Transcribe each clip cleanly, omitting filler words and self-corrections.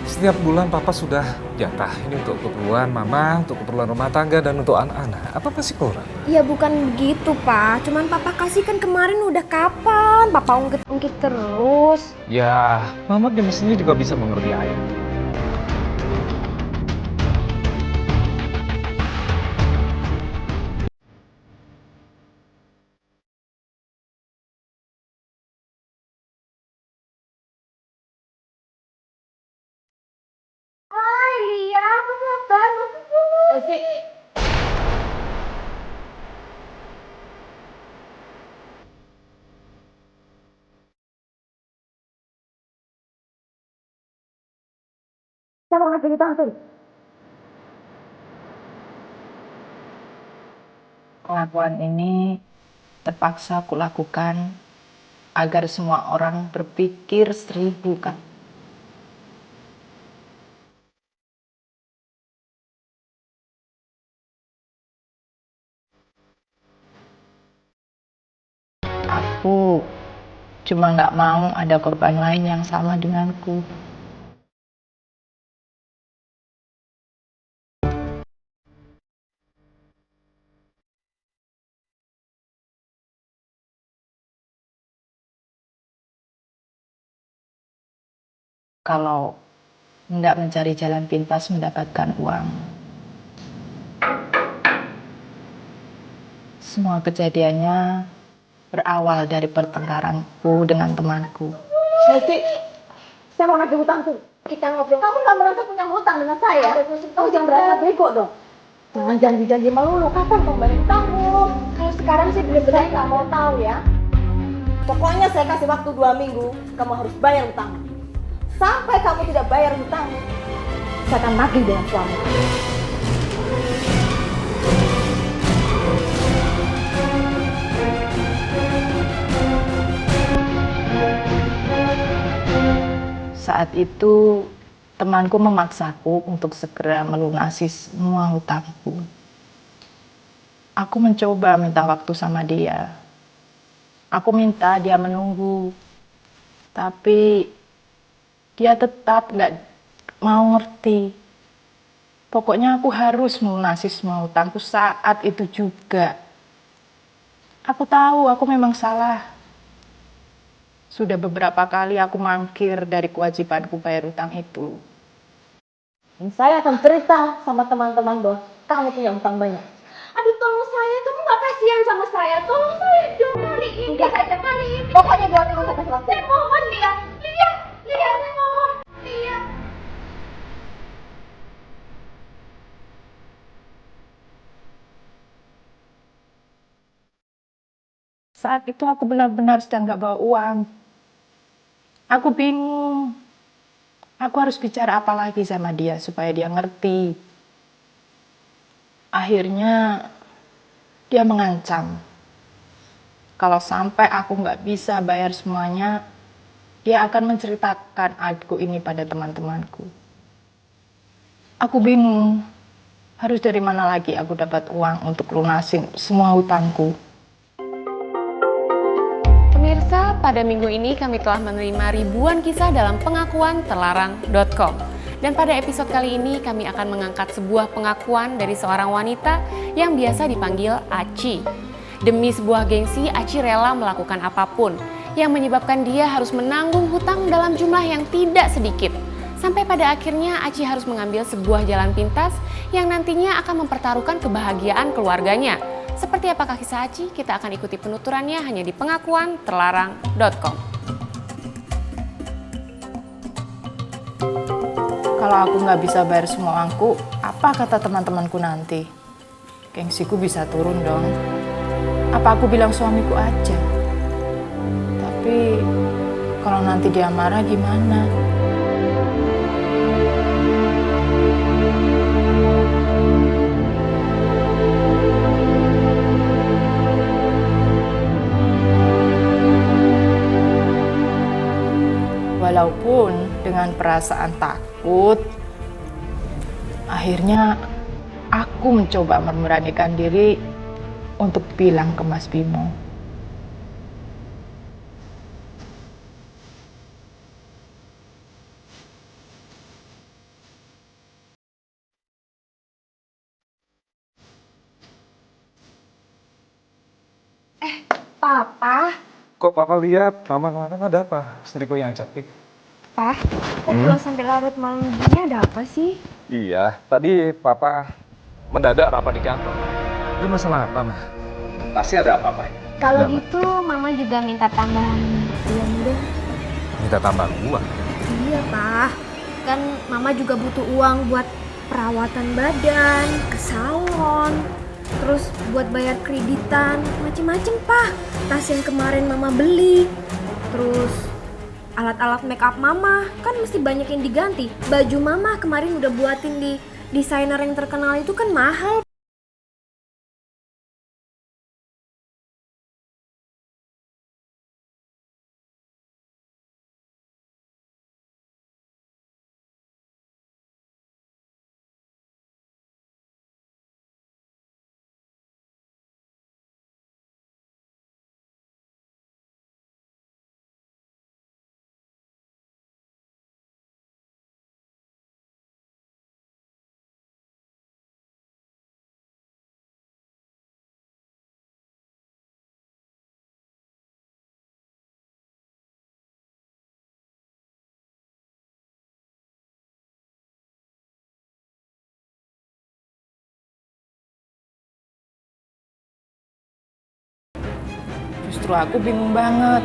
Setiap bulan papa sudah jatah. Ini untuk keperluan mama, untuk keperluan rumah tangga, dan untuk anak-anak. Apa masih kurang? Ya bukan begitu, Pak. Cuman Papa kasih kan kemarin udah kapan? Papa ungkit-ungkit terus. Ya, mama mestinya juga bisa mengerti ayah. Hai, Lia. Apa kabar? Siapa ngasih kita tuh? Pengakuan ini terpaksa aku lakukan agar semua orang berpikir 1000 kali. Aku cuma nggak mau ada korban lain yang sama denganku. Kalau hendak mencari jalan pintas mendapatkan uang. Semua kejadiannya berawal dari pertengkaranku dengan temanku. Nanti saya mau nagih hutang tuh. Kita ngobrol. Kamu nggak merasa punya hutang dengan saya? Kamu jangan berasa bego dong. Jangan janji-janji melulu. Kapan kamu bayar hutangmu? Kalau sekarang sih bener-bener Saya nggak mau tahu ya. Pokoknya saya kasih waktu 2 minggu. Kamu harus bayar hutang. Sampai kamu tidak bayar hutang, saya akan nagih dengan suami. Saat itu temanku memaksaku untuk segera melunasi semua hutangku. Aku mencoba minta waktu sama dia. Aku minta dia menunggu. Tapi dia tetap nggak mau ngerti. Pokoknya aku harus melunasi semua hutangku saat itu juga. Aku tahu aku memang salah. Sudah beberapa kali aku mangkir dari kewajibanku bayar hutang itu. Dan saya akan cerita sama teman-teman bos. Kamu punya hutang banyak. Aduh, tolong saya. Kamu gak kasihan sama saya. Tolong saya dong. Kali ini saja, kali ini. Pokoknya 2 minggu saya kasih waktu. Saya mohon, Lia. Lia, Lia, saya mohon. Lia. Saat itu aku benar-benar sedang gak bawa uang. Aku bingung. Aku harus bicara apa lagi sama dia supaya dia ngerti. Akhirnya dia mengancam. Kalau sampai aku nggak bisa bayar semuanya, dia akan menceritakan aibku ini pada teman-temanku. Aku bingung. Harus dari mana lagi aku dapat uang untuk lunasin semua hutangku. Pemirsa, pada minggu ini kami telah menerima ribuan kisah dalam pengakuan terlarang.com. Dan pada episode kali ini kami akan mengangkat sebuah pengakuan dari seorang wanita yang biasa dipanggil Aci. Demi sebuah gengsi, Aci rela melakukan apapun yang menyebabkan dia harus menanggung hutang dalam jumlah yang tidak sedikit. Sampai pada akhirnya Aci harus mengambil sebuah jalan pintas yang nantinya akan mempertaruhkan kebahagiaan keluarganya. Seperti apakah kisah Aci? Kita akan ikuti penuturannya hanya di pengakuan terlarang.com. Kalau aku nggak bisa bayar semua uangku, apa kata teman-temanku nanti? Gengsiku bisa turun dong. Apa aku bilang suamiku aja? Tapi kalau nanti dia marah gimana? Walaupun dengan perasaan takut, akhirnya aku mencoba memberanikan diri untuk bilang ke Mas Bimo. Papa, Kok papa lihat mama kemana, ada apa? Istriku yang cantik. kok pulang sampai larut malam gini ada apa sih? Iya, tadi papa mendadak rapat di kantor. Ini masalah apa, Ma? Pasti ada apa-apa ya? Kalau Ada apa? gitu mama juga minta tambahan uang dong. Minta tambah uang. Iya Pak, kan mama juga butuh uang buat perawatan badan, ke salon, terus buat bayar kreditan, macem-macem Pak. Tas yang kemarin mama beli, terus alat-alat make up mama, kan mesti banyak yang diganti. Baju mama kemarin udah buatin di desainer yang terkenal itu kan mahal. Justru aku bingung banget.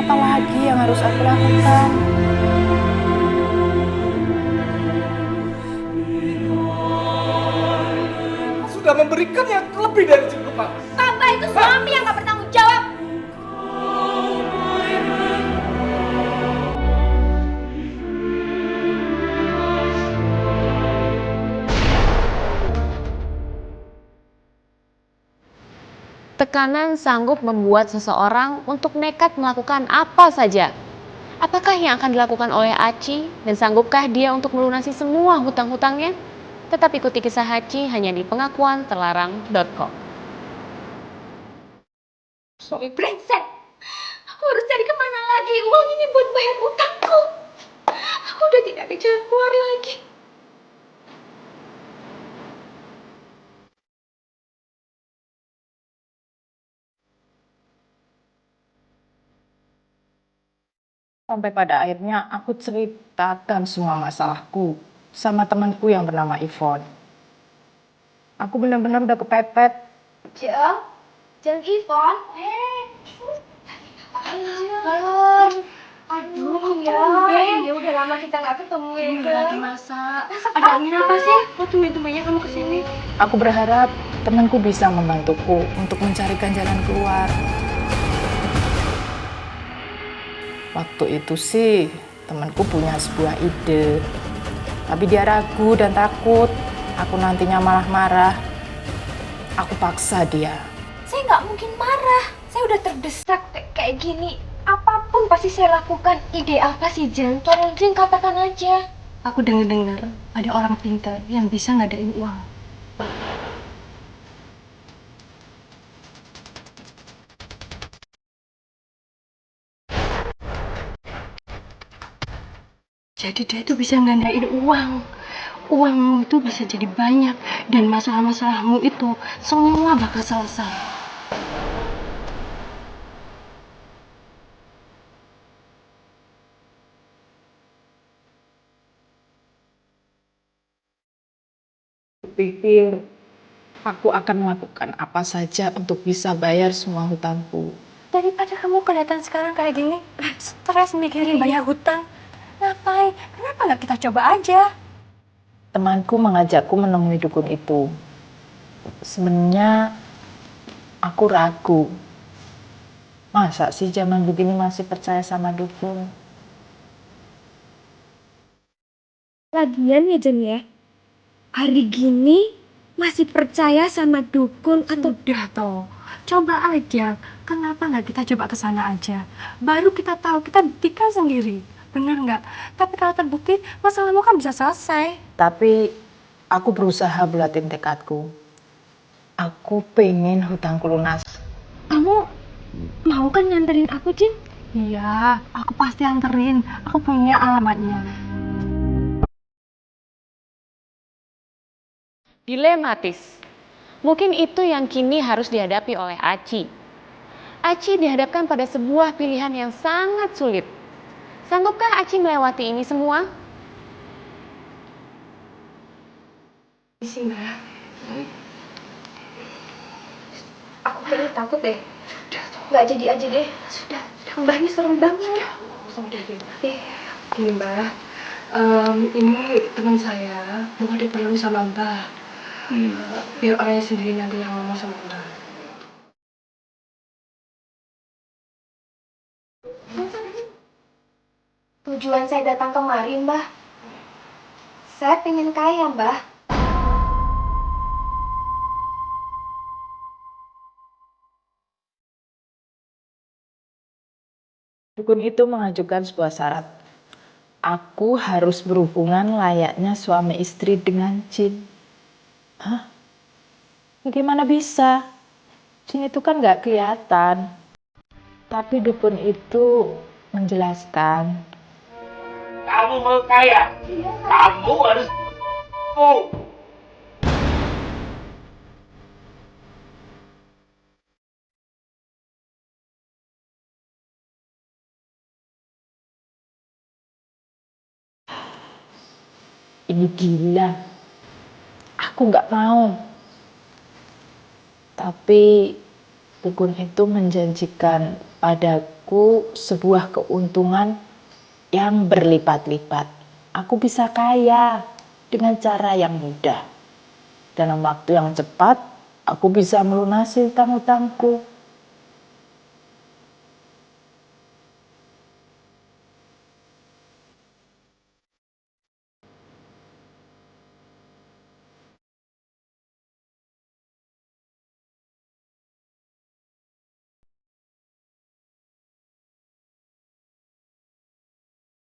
Apalagi yang harus aku lakukan? Sudah memberikan yang lebih dari cukup, Pak. Papa itu suami yang gak bertanggung jawab. Tekanan sanggup membuat seseorang untuk nekat melakukan apa saja. Apakah yang akan dilakukan oleh Aci dan sanggupkah dia untuk melunasi semua hutang-hutangnya? Tetap ikuti kisah Aci hanya di pengakuanterlarang.com. Suami brengsek. Aku harus cari kemana lagi uang ini buat bayar utangku. Aku udah tidak ada jalan keluar lagi. Sampai pada akhirnya aku ceritakan semua masalahku sama temanku yang bernama Yvonne. Aku benar-benar udah kepepet. Jeng Ivon. Aduh ya udah lama kita nggak ketemu ya. Lagi masak. Ada angin apa sih? Kok tumben-tumbennya kamu kesini? Aku berharap temanku bisa membantuku untuk mencarikan jalan keluar. Waktu itu sih temanku punya sebuah ide. Tapi dia ragu dan takut aku nantinya malah marah. Aku paksa dia. Saya nggak mungkin marah. Saya udah terdesak kayak gini. Apapun pasti saya lakukan. Ide apa sih, Jen? Tolong Jen katakan aja. Aku dengar ada orang pintar yang bisa ngadain uang. Jadi dia itu bisa ngadain uang. Uangmu itu bisa jadi banyak dan masalah-masalahmu itu semua bakal selesai. Pikir aku akan melakukan apa saja untuk bisa bayar semua hutangku. Daripada kamu kelihatan sekarang kayak gini, stres mikirin bayar hutang. Ngapain? Kenapa nggak kita coba aja? Temanku mengajakku menemui dukun itu. Sebenarnya aku ragu. Masa sih zaman begini masih percaya sama dukun? Lagian ya Jen ya. Hari gini masih percaya sama dukun atau Udah toh, coba aja. Kenapa nggak kita coba ke sana aja? Baru kita tahu, kita buktikan sendiri. Bener nggak? Tapi kalau terbukti, masalahmu kan bisa selesai. Tapi aku berusaha bulatin tekadku. Aku pengen hutangku lunas. Kamu mau kan nganterin aku, Jin? Iya, aku pasti anterin. Aku punya alamatnya. Dilematis. Mungkin itu yang kini harus dihadapi oleh Aci. Aci dihadapkan pada sebuah pilihan yang sangat sulit. Sanggupkah Aci melewati ini semua? Isi Mbak. Aku kayaknya takut deh. Nggak jadi aja deh. Sudah. Mbaknya serem banget. Ini Mbak, ini teman saya. Mbak dia perlu sama Mbak. Biar orangnya sendiri nanti yang ngomong sama Mbak. Tujuan saya datang kemari, Mbah. Saya pengen kaya, Mbah. Dukun itu mengajukan sebuah syarat. Aku harus berhubungan layaknya suami istri dengan jin. Hah? Bagaimana bisa? Jin itu kan nggak kelihatan. Tapi dukun itu menjelaskan. Kamu mau kaya, kamu harus Ini gila. Aku nggak mau. Tapi dukun itu menjanjikan padaku sebuah keuntungan yang berlipat-lipat. Aku bisa kaya dengan cara yang mudah. Dalam waktu yang cepat, aku bisa melunasi hutang-hutangku.